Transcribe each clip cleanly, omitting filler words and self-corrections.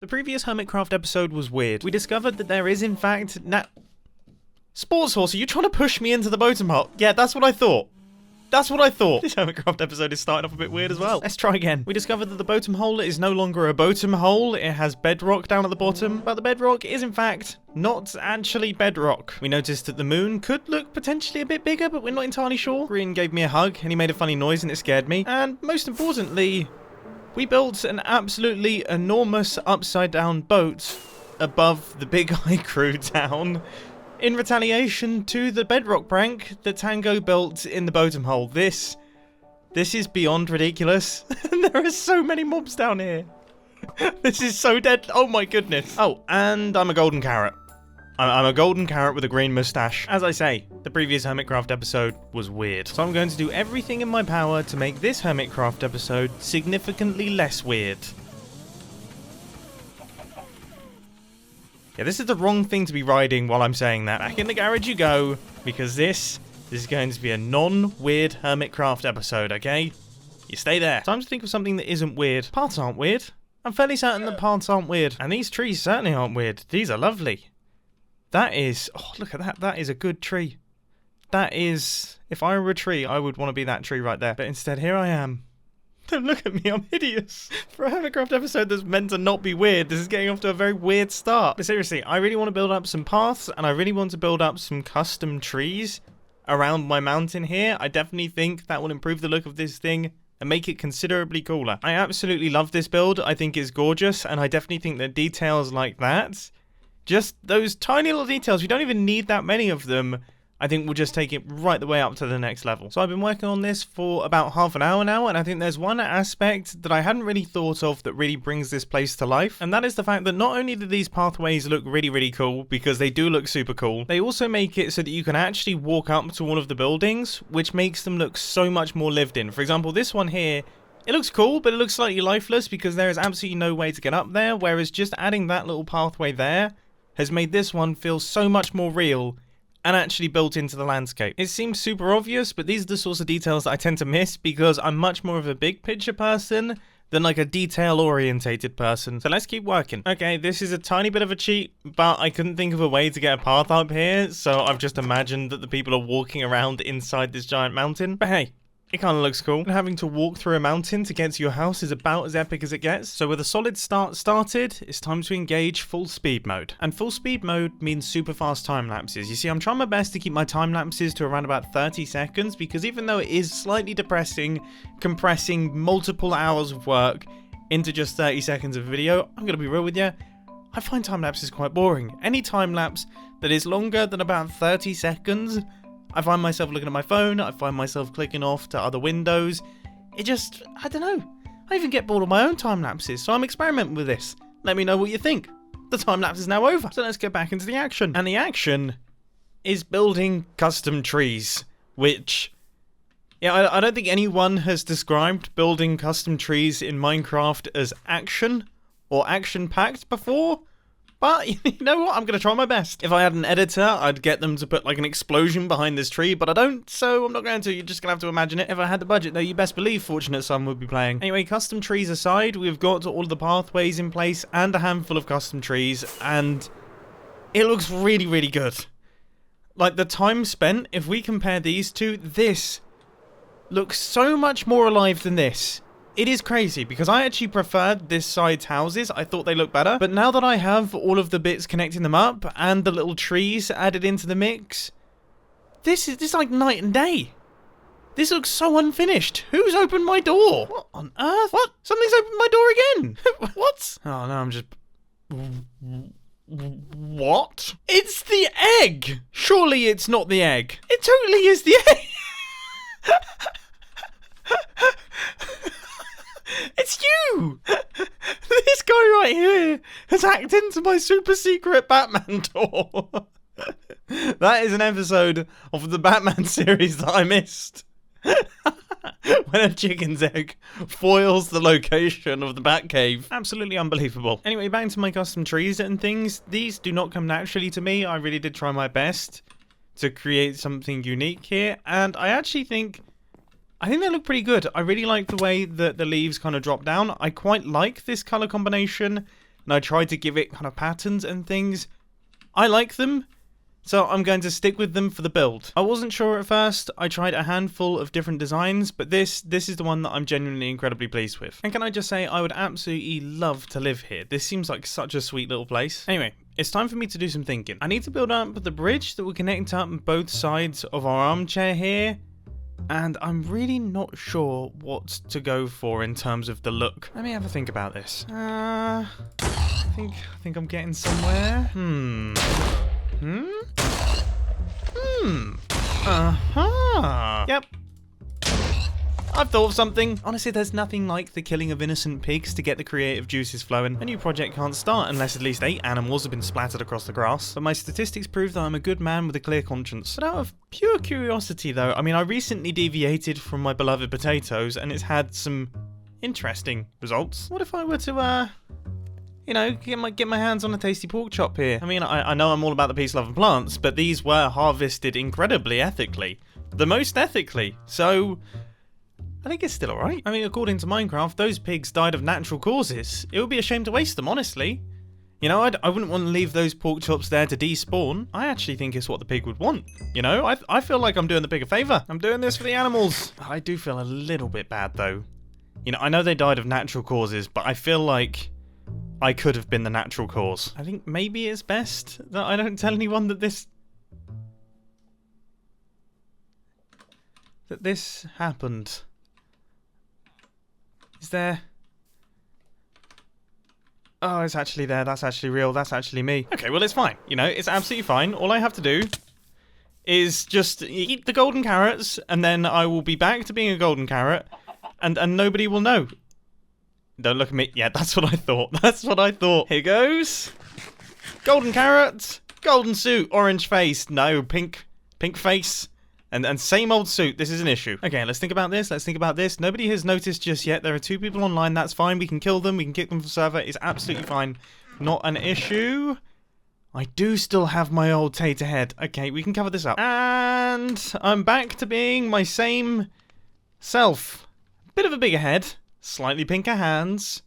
The previous Hermitcraft episode was weird. We discovered that there is in fact Sports Horse, are you trying to push me into the bottom hole? Yeah, that's what I thought. That's what I thought. This Hermitcraft episode is starting off a bit weird as well. Let's try again. We discovered that the bottom hole is no longer a bottom hole. It has bedrock down at the bottom, but the bedrock is in fact not actually bedrock. We noticed that the moon could look potentially a bit bigger, but we're not entirely sure. Green gave me a hug and he made a funny noise and it scared me. And most importantly, we built an absolutely enormous upside down boat above the Big Eye Crew town in retaliation to the bedrock prank that Tango built in the bottom hole. This is beyond ridiculous. There are so many mobs down here. This is so dead. Oh my goodness. Oh, and I'm a golden carrot. I'm a golden carrot with a green mustache. As I say, the previous Hermitcraft episode was weird. So I'm going to do everything in my power to make this Hermitcraft episode significantly less weird. Yeah, this is the wrong thing to be riding while I'm saying that. Back in the garage you go, because this is going to be a non-weird Hermitcraft episode, okay? You stay there. Time to think of something that isn't weird. Paths aren't weird. I'm fairly certain that paths aren't weird. And these trees certainly aren't weird. These are lovely. That is... oh, look at that. That is a good tree. That is... if I were a tree, I would want to be that tree right there. But instead, here I am. Don't look at me, I'm hideous. For a Hermitcraft episode that's meant to not be weird, this is getting off to a very weird start. But seriously, I really want to build up some paths, and I really want to build up some custom trees around my mountain here. I definitely think that will improve the look of this thing and make it considerably cooler. I absolutely love this build. I think it's gorgeous, and I definitely think that details like that, just those tiny little details, we don't even need that many of them, I think we'll just take it right the way up to the next level. So I've been working on this for about half an hour now, and I think there's one aspect that I hadn't really thought of that really brings this place to life, and that is the fact that not only do these pathways look really cool, because they do look super cool, they also make it so that you can actually walk up to all of the buildings, which makes them look so much more lived in. For example, this one here, it looks cool, but it looks slightly lifeless because there is absolutely no way to get up there, whereas just adding that little pathway there has made this one feel so much more real and actually built into the landscape. It seems super obvious, but these are the sorts of details that I tend to miss because I'm much more of a big picture person than like a detail-orientated person. So let's keep working. Okay, this is a tiny bit of a cheat, but I couldn't think of a way to get a path up here, so I've just imagined that the people are walking around inside this giant mountain. But hey, it kind of looks cool. Having to walk through a mountain to get to your house is about as epic as it gets. So with a solid start started, it's time to engage full speed mode. And full speed mode means super fast time lapses. You see, I'm trying my best to keep my time lapses to around about 30 seconds because even though it is slightly depressing, compressing multiple hours of work into just 30 seconds of video, I'm going to be real with you, I find time lapses quite boring. Any time lapse that is longer than about 30 seconds, I find myself looking at my phone, I find myself clicking off to other windows. It just, I don't know. I even get bored of my own time lapses, so I'm experimenting with this. Let me know what you think. The time lapse is now over, so let's get back into the action. And the action is building custom trees, which, yeah, I don't think anyone has described building custom trees in Minecraft as action or action-packed before. But, you know what, I'm going to try my best. If I had an editor, I'd get them to put like an explosion behind this tree, but I don't, so I'm not going to. You're just going to have to imagine it. If I had the budget, though, you best believe Fortunate Son would be playing. Anyway, custom trees aside, we've got all of the pathways in place and a handful of custom trees, and it looks really good. Like, the time spent, if we compare these two, this looks so much more alive than this. It is crazy, because I actually preferred this side's houses. I thought they looked better. But now that I have all of the bits connecting them up, and the little trees added into the mix, this is like night and day. This looks so unfinished. Who's opened my door? What on earth? What? Something's opened my door again. What? Oh, no, I'm just... what? It's the egg! Surely it's not the egg. It totally is the egg. It's you! This guy right here has hacked into my super secret Batman door. That is an episode of the Batman series that I missed. When a chicken's egg foils the location of the Batcave. Absolutely unbelievable. Anyway, back to my custom trees and things. These do not come naturally to me. I really did try my best to create something unique here. And I actually think they look pretty good. I really like the way that the leaves kind of drop down. I quite like this color combination. and I tried to give it kind of patterns and things. I like them, so I'm going to stick with them for the build. I wasn't sure at first. I tried a handful of different designs, but this is the one that I'm genuinely incredibly pleased with. And can I just say, I would absolutely love to live here. This seems like such a sweet little place. Anyway, it's time for me to do some thinking. I need to build up the bridge that will connect up both sides of our armchair here. And I'm really not sure what to go for in terms of the look. Let me have a think about this. I think I'm getting somewhere. Yep. I've thought of something. Honestly, there's nothing like the killing of innocent pigs to get the creative juices flowing. A new project can't start unless at least 8 animals have been splattered across the grass. But my statistics prove that I'm a good man with a clear conscience. But out of pure curiosity though, I mean, I recently deviated from my beloved potatoes and it's had some interesting results. What if I were to, you know, get my hands on a tasty pork chop here? I mean, I know I'm all about the peace, love and plants, but these were harvested incredibly ethically. The most ethically. So I think it's still alright. I mean, according to Minecraft, those pigs died of natural causes. It would be a shame to waste them, honestly. You know, I wouldn't want to leave those pork chops there to despawn. I actually think it's what the pig would want. You know, I feel like I'm doing the pig a favour. I'm doing this for the animals. I do feel a little bit bad, though. You know, I know they died of natural causes, but I feel like I could have been the natural cause. I think maybe it's best that I don't tell anyone that this happened. Is there? Oh, it's actually there. That's actually real. That's actually me. Okay, well, it's fine. You know, it's absolutely fine. All I have to do is just eat the golden carrots, and then I will be back to being a golden carrot, and nobody will know. Don't look at me. Yeah, that's what I thought. That's what I thought. Here goes. Golden carrot, golden suit, orange face. No, pink face. And same old suit. This is an issue. Okay, let's think about this. Let's think about this. Nobody has noticed just yet. There are 2 people online. That's fine. We can kill them. We can kick them from the server. It's absolutely fine. Not an issue. I do still have my old tater head. Okay, we can cover this up. And I'm back to being my same self. Bit of a bigger head. Slightly pinker hands.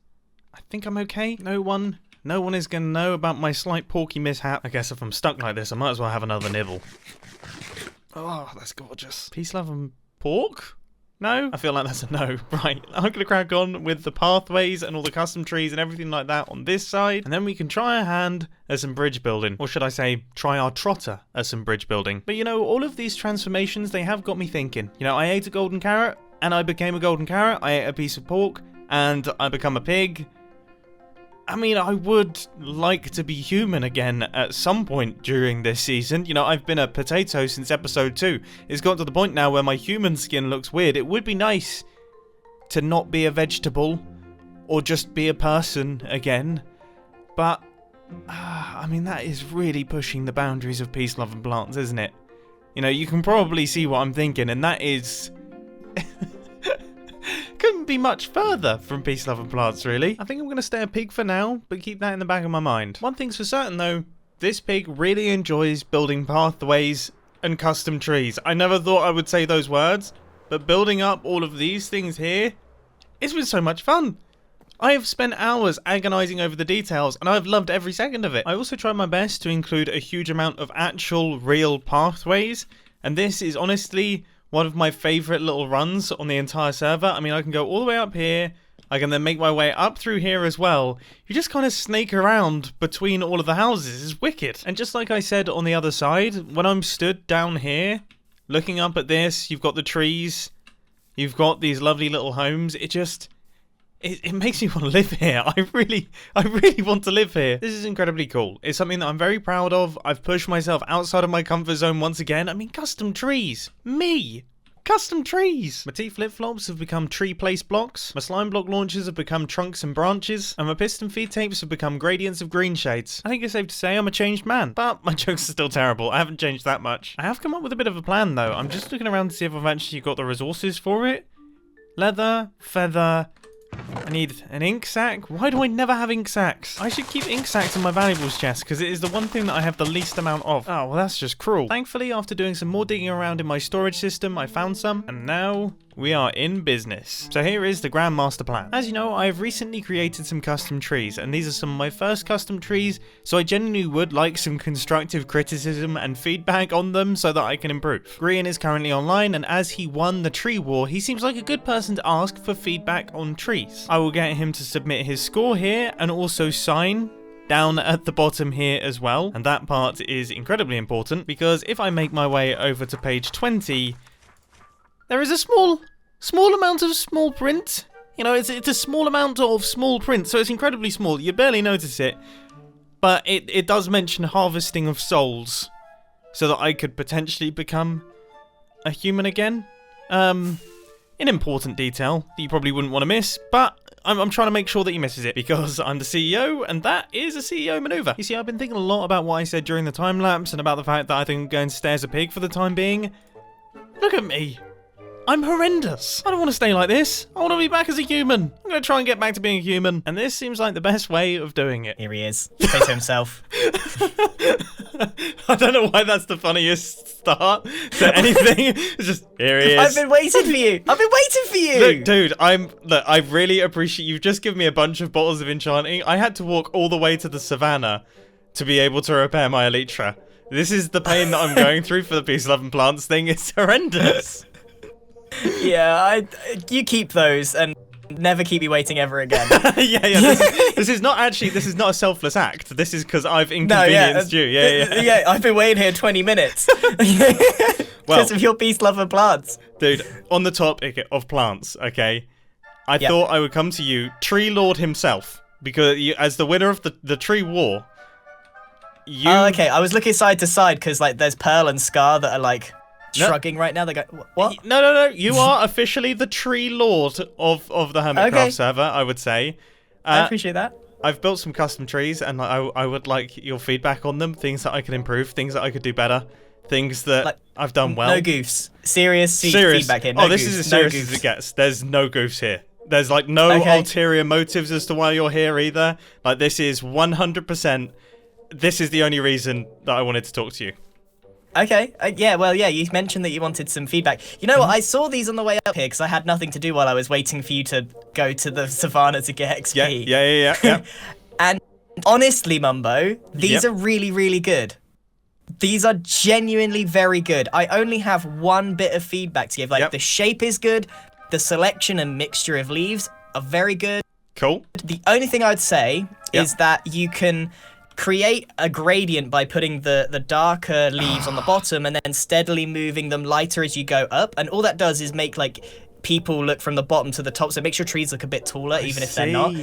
I think I'm okay. No one is going to know about my slight porky mishap. I guess if I'm stuck like this, I might as well have another nibble. Oh, that's gorgeous. Peace, love, and pork? No? I feel like that's a no. Right, I'm going to crack on with the pathways and all the custom trees and everything like that on this side. And then we can try our hand at some bridge building. Or should I say, try our trotter at some bridge building. But you know, all of these transformations, they have got me thinking. You know, I ate a golden carrot, and I became a golden carrot. I ate a piece of pork, and I become a pig. I mean, I would like to be human again at some point during this season. You know, I've been a potato since episode 2. It's got to the point now where my human skin looks weird. It would be nice to not be a vegetable or just be a person again. But, I mean, that is really pushing the boundaries of peace, love and plants, isn't it? You know, you can probably see what I'm thinking, and that is couldn't be much further from peace, love and plants, really. I think I'm going to stay a pig for now, but keep that in the back of my mind. One thing's for certain, though. This pig really enjoys building pathways and custom trees. I never thought I would say those words, but building up all of these things here, it's been so much fun. I have spent hours agonizing over the details, and I've loved every second of it. I also tried my best to include a huge amount of actual, real pathways, and this is honestly one of my favourite little runs on the entire server. I mean, I can go all the way up here. I can then make my way up through here as well. You just kind of snake around between all of the houses. It's wicked. And just like I said on the other side, when I'm stood down here, looking up at this, you've got the trees. You've got these lovely little homes. It makes me want to live here. I really want to live here. This is incredibly cool. It's something that I'm very proud of. I've pushed myself outside of my comfort zone once again. I mean, custom trees. Me. Custom trees. My tea flip-flops have become tree place blocks. My slime block launchers have become trunks and branches. And my piston feed tapes have become gradients of green shades. I think it's safe to say I'm a changed man. But my jokes are still terrible. I haven't changed that much. I have come up with a bit of a plan, though. I'm just looking around to see if I've actually got the resources for it. Leather, feather, I need an ink sack. Why do I never have ink sacks? I should keep ink sacks in my valuables chest because it is the one thing that I have the least amount of. Oh, well, that's just cruel. Thankfully, after doing some more digging around in my storage system, I found some, and now we are in business. So here is the grand master plan. As you know, I have recently created some custom trees, and these are some of my first custom trees, so I genuinely would like some constructive criticism and feedback on them so that I can improve. Grian is currently online, and as he won the tree war, he seems like a good person to ask for feedback on trees. I will get him to submit his score here, and also sign down at the bottom here as well, and that part is incredibly important, because if I make my way over to page 20, there is a small amount of small print. You know, it's a small amount of small print, so it's incredibly small. You barely notice it, but it does mention harvesting of souls, so that I could potentially become a human again. An important detail that you probably wouldn't want to miss, but I'm trying to make sure that he misses it, because I'm the CEO, and that is a CEO maneuver. You see, I've been thinking a lot about what I said during the time lapse, and about the fact that I think I'm going to stay as a pig for the time being. Look at me. I'm horrendous. I don't want to stay like this. I want to be back as a human. I'm going to try and get back to being a human. And this seems like the best way of doing it. Here he is. Say to himself. I don't know why that's the funniest start to anything. It's just, here he is. I've been waiting for you. I've been waiting for you. Look, dude, I really appreciate you've just given me a bunch of bottles of enchanting. I had to walk all the way to the savannah to be able to repair my elytra. This is the pain that I'm going through for the Peace, Love and Plants thing. It's horrendous. Yeah, you keep those and never keep me waiting ever again. yeah. This is not a selfless act. This is because I've inconvenienced you. Yeah, I've been waiting here 20 minutes. Because of your Peace, Love and Plants. Dude, on the topic of plants, okay, I thought I would come to you, Tree Lord himself, because you, as the winner of the tree war, you... Oh, okay, I was looking side to side because like there's Pearl and Scar that are like shrugging right now. They go, what? No. You are officially the Tree Lord of the Hermitcraft server, I would say. I appreciate that. I've built some custom trees, and I would like your feedback on them. Things that I could improve, things that I could do better, things that I've done well. No goofs. Serious feedback here. No this is as serious as it gets. There's no goofs here. There's like no ulterior motives as to why you're here either. Like this is 100%. This is the only reason that I wanted to talk to you. Okay, you mentioned that you wanted some feedback. You know what, I saw these on the way up here because I had nothing to do while I was waiting for you to go to the savannah to get XP. Yeah. And honestly, Mumbo, these are really, really good. These are genuinely very good. I only have one bit of feedback to give. Like, the shape is good, the selection and mixture of leaves are very good. Cool. The only thing I would say is that you can create a gradient by putting the darker leaves on the bottom and then steadily moving them lighter as you go up, and all that does is make like people look from the bottom to the top, so it makes your trees look a bit taller even if they're not.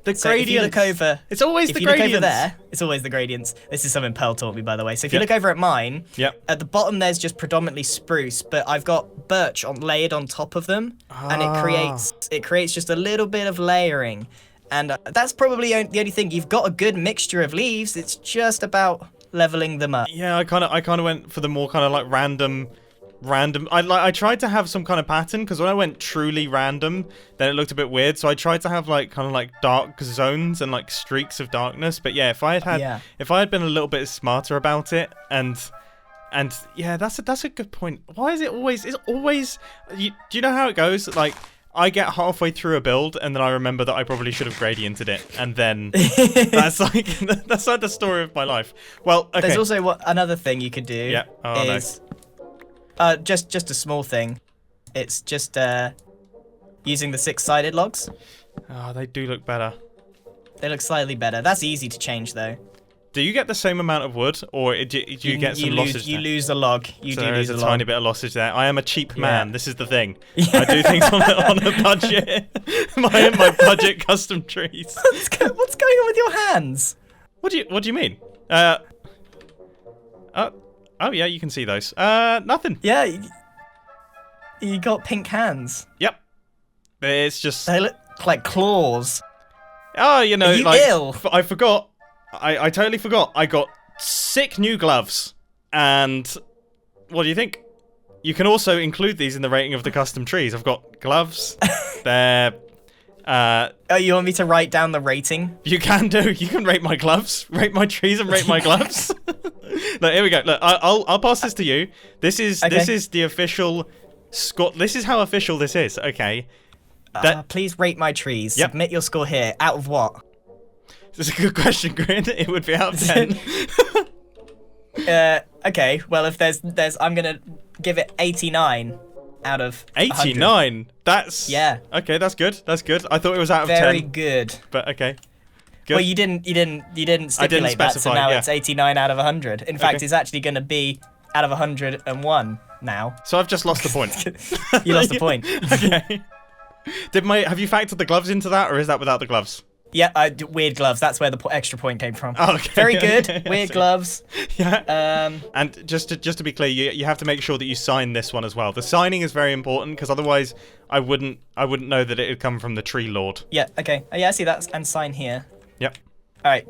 The so gradients. if you look over, it's always the gradients. If you look over there, it's always the gradients. This is something Pearl taught me, by the way. So if you look over at mine, at the bottom there's just predominantly spruce, but I've got birch layered on top of them, and it creates just a little bit of layering. And that's probably the only thing. You've got a good mixture of leaves. It's just about leveling them up. Yeah, I kind of went for the more kind of like random. I tried to have some kind of pattern, because when I went truly random, then it looked a bit weird. So I tried to have like kind of like dark zones and like streaks of darkness. But yeah, if I had been a little bit smarter about it, and yeah, that's a good point. Why is it always? It's always. Do you know how it goes? Like, I get halfway through a build, and then I remember that I probably should have gradiented it, and then that's like the story of my life. Well, okay. There's also another thing you could do. Yeah. Oh, is, just a small thing. It's just using the 6-sided logs. Oh, they do look better. They look slightly better. That's easy to change, though. Do you get the same amount of wood, or do you get some lossage there? You lose a log. There is a tiny bit of lossage there. I am a cheap man. This is the thing. I do things on a budget. my budget custom trees. What's going on with your hands? What do you mean? Oh yeah, you can see those. Nothing. Yeah, you got pink hands. Yep. It's just they look like claws. Oh, you know, Are you ill? I forgot. I totally forgot. I got sick new gloves. And what do you think? You can also include these in the rating of the custom trees. I've got gloves. They're Oh, you want me to write down the rating? You can do. You can rate my gloves, rate my trees, and rate my gloves. Look, here we go. Look, I'll pass this to you. This is the official score. This is how official this is. Okay. Please rate my trees. Yep. Submit your score here. Out of what? This is a good question, Grin. It would be out of 10. Okay. Well, if there's, I'm gonna give it 89 out of 89. That's Okay, that's good. That's good. I thought it was out of 10. Very good. But okay. Good. Well, you didn't stipulate that, so now it's 89 out of 100. In fact, it's actually going to be out of 101 now. So I've just lost the point. You lost the point. Okay. Have you factored the gloves into that, or is that without the gloves? Yeah, weird gloves. That's where the extra point came from. Oh, okay. Very good. Weird gloves. Yeah. And just to be clear, you have to make sure that you sign this one as well. The signing is very important because otherwise, I wouldn't know that it had come from the tree lord. Yeah. Okay. Yeah, I see that. And sign here. Yep. All right.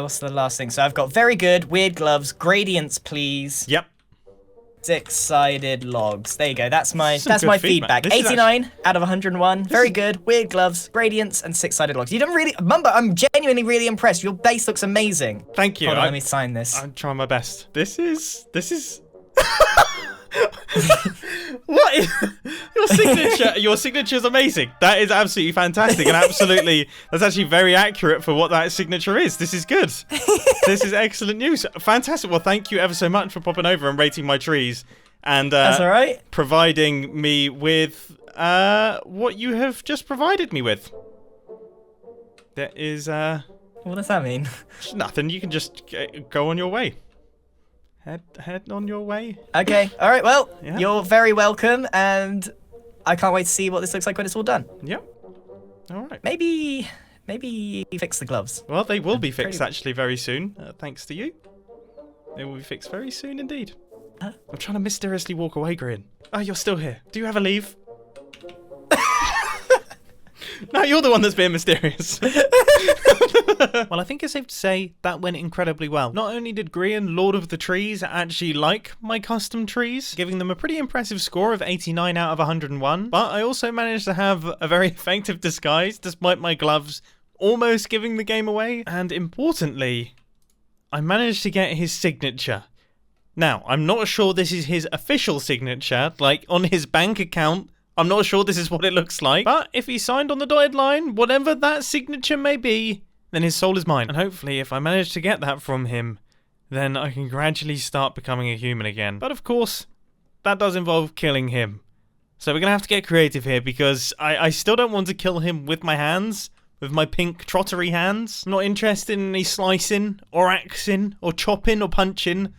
What's the last thing? So I've got very good. Weird gloves. Gradients, please. Yep. Six-sided logs. There you go. That's my feedback. 89 out of 101. Very good. Weird gloves, gradients, and six-sided logs. You don't really, Mumbo. I'm genuinely really impressed. Your base looks amazing. Thank you. Hold on, let me sign this. I'm trying my best. This is. What is your signature? Your signature is amazing. That is absolutely fantastic, and that's actually very accurate for what that signature is. This is good. This is excellent news. Fantastic. Well, thank you ever so much for popping over and rating my trees, and that's all right. Providing me with what you have just provided me with. There is What does that mean? Nothing. You can just go on your way. Head on your way. Okay. All right. Well, You're very welcome, and I can't wait to see what this looks like when it's all done. Yep. All right. Maybe fix the gloves. Well, they will be fixed actually very soon, thanks to you. They will be fixed very soon indeed. I'm trying to mysteriously walk away, Grin. Oh, you're still here. Do you have a leave? No, you're the one that's being mysterious. Well, I think it's safe to say that went incredibly well. Not only did Grian, Lord of the Trees, actually like my custom trees, giving them a pretty impressive score of 89 out of 101, but I also managed to have a very effective disguise despite my gloves almost giving the game away. And importantly, I managed to get his signature. Now, I'm not sure this is his official signature, like on his bank account. I'm not sure this is what it looks like, but if he signed on the dotted line, whatever that signature may be, then his soul is mine. And hopefully, if I manage to get that from him, then I can gradually start becoming a human again. But of course, that does involve killing him. So we're going to have to get creative here, because I still don't want to kill him with my hands, with my pink trottery hands. I'm not interested in any slicing, or axing, or chopping, or punching.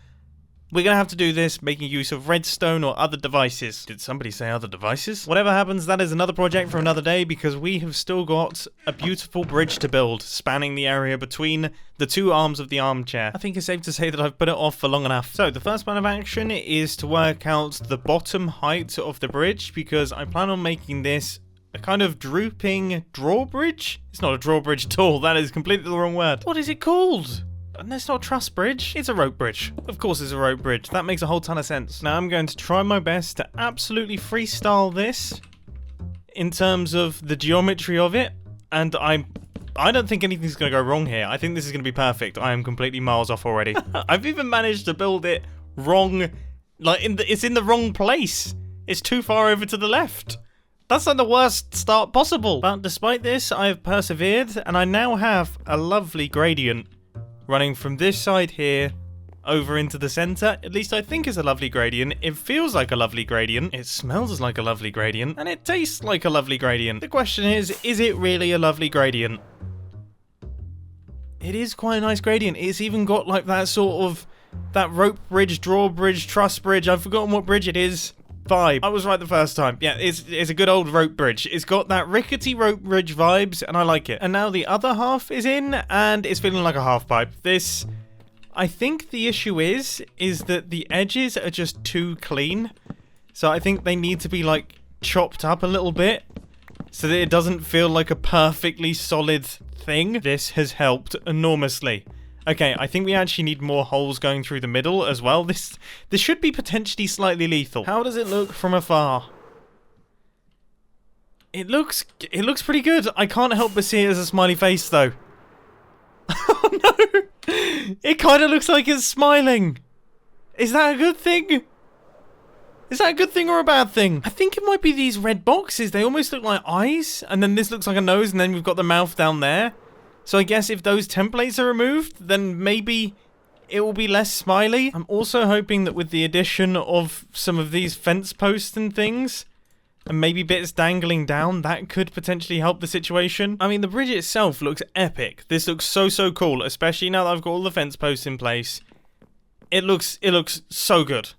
We're going to have to do this making use of redstone or other devices. Did somebody say other devices? Whatever happens, that is another project for another day, because we have still got a beautiful bridge to build, spanning the area between the two arms of the armchair. I think it's safe to say that I've put it off for long enough. So the first plan of action is to work out the bottom height of the bridge, because I plan on making this a kind of drooping drawbridge? It's not a drawbridge at all. That is completely the wrong word. What is it called? And it's not a truss bridge, it's a rope bridge. Of course it's a rope bridge, that makes a whole ton of sense. Now I'm going to try my best to absolutely freestyle this in terms of the geometry of it, and I don't think anything's going to go wrong here. I think this is going to be perfect. I am completely miles off already. I've even managed to build it wrong, like it's in the wrong place. It's too far over to the left. That's like the worst start possible. But despite this, I've persevered, and I now have a lovely gradient running from this side here over into the center. At least I think it's a lovely gradient. It feels like a lovely gradient. It smells like a lovely gradient. And it tastes like a lovely gradient. The question is it really a lovely gradient? It is quite a nice gradient. It's even got like that sort of, that rope bridge, drawbridge, truss bridge, I've forgotten what bridge it is, vibe. I was right the first time. Yeah, it's a good old rope bridge. It's got that rickety rope bridge vibes, and I like it. And now the other half is in, and it's feeling like a half pipe. This, I think the issue is that the edges are just too clean. So I think they need to be like chopped up a little bit so that it doesn't feel like a perfectly solid thing. This has helped enormously. Okay, I think we actually need more holes going through the middle as well. This should be potentially slightly lethal. How does it look from afar? It looks pretty good. I can't help but see it as a smiley face, though. Oh, no. It kind of looks like it's smiling. Is that a good thing? Is that a good thing or a bad thing? I think it might be these red boxes. They almost look like eyes. And then this looks like a nose. And then we've got the mouth down there. So I guess if those templates are removed, then maybe it will be less smiley. I'm also hoping that with the addition of some of these fence posts and things, and maybe bits dangling down, that could potentially help the situation. I mean, the bridge itself looks epic. This looks so cool, especially now that I've got all the fence posts in place. It looks so good.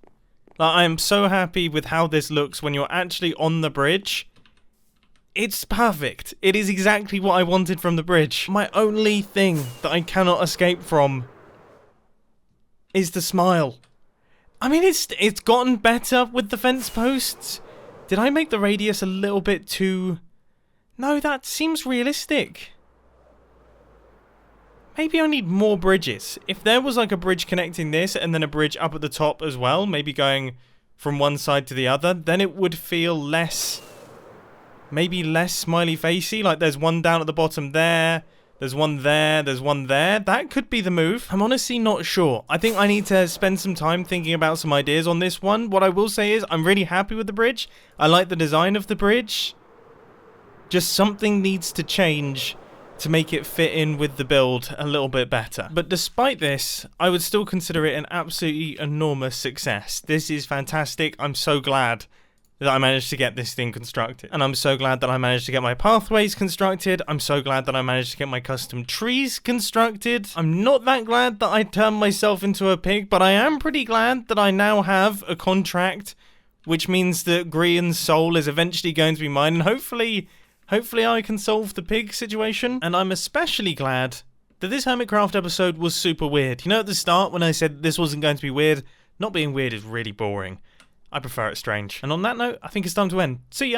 Like, I am so happy with how this looks when you're actually on the bridge. It's perfect. It is exactly what I wanted from the bridge. My only thing that I cannot escape from is the smile. I mean, it's gotten better with the fence posts. Did I make the radius a little bit too... No, that seems realistic. Maybe I need more bridges. If there was like a bridge connecting this and then a bridge up at the top as well, maybe going from one side to the other, then it would feel less... Maybe less smiley facey. Like there's one down at the bottom there. There's one there. There's one there. That could be the move. I'm honestly not sure. I think I need to spend some time thinking about some ideas on this one. What I will say is I'm really happy with the bridge. I like the design of the bridge. Just something needs to change to make it fit in with the build a little bit better. But despite this, I would still consider it an absolutely enormous success. This is fantastic. I'm so glad that I managed to get this thing constructed. And I'm so glad that I managed to get my pathways constructed. I'm so glad that I managed to get my custom trees constructed. I'm not that glad that I turned myself into a pig, but I am pretty glad that I now have a contract, which means that Grian's soul is eventually going to be mine, and hopefully I can solve the pig situation. And I'm especially glad that this Hermitcraft episode was super weird. You know, at the start when I said this wasn't going to be weird, not being weird is really boring. I prefer it strange. And on that note, I think it's time to end. See ya!